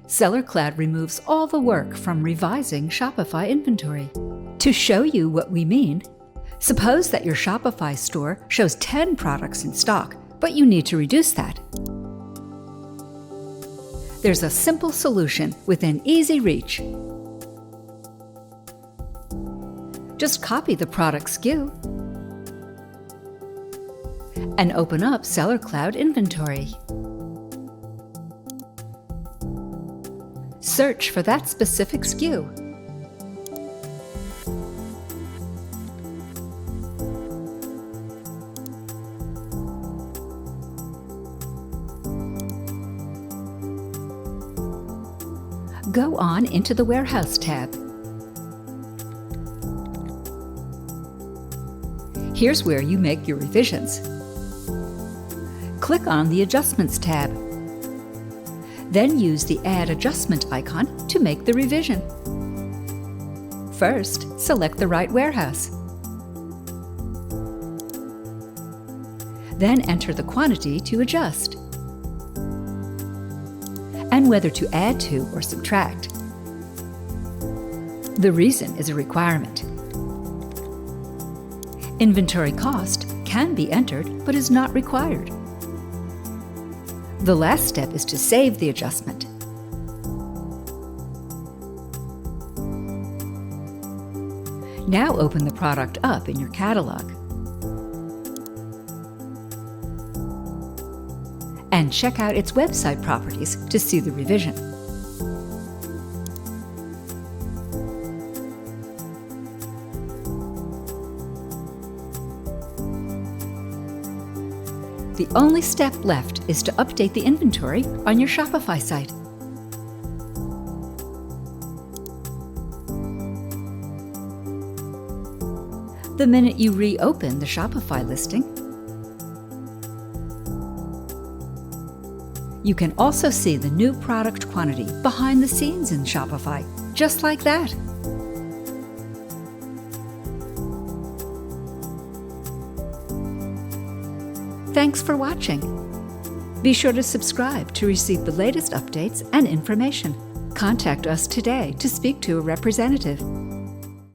Sellercloud removes all the work from revising Shopify inventory. To show you what we mean, suppose that your Shopify store shows 10 products in stock, but you need to reduce that. There's a simple solution within easy reach. Just copy the product SKU and open up Sellercloud inventory. Search for that specific SKU. Go on into the Warehouse tab. Here's where you make your revisions. Click on the Adjustments tab. Then use the Add Adjustment icon to make the revision. First, select the right warehouse. Then enter the quantity to adjust, and whether to add to or subtract. The reason is a requirement. Inventory cost can be entered but is not required. The last step is to save the adjustment. Now open the product up in your catalog and check out its website properties to see the revision. The only step left is to update the inventory on your Shopify site. The minute you reopen the Shopify listing, you can also see the new product quantity behind the scenes in Shopify, just like that. Thanks for watching. Be sure to subscribe to receive the latest updates and information. Contact us today to speak to a representative.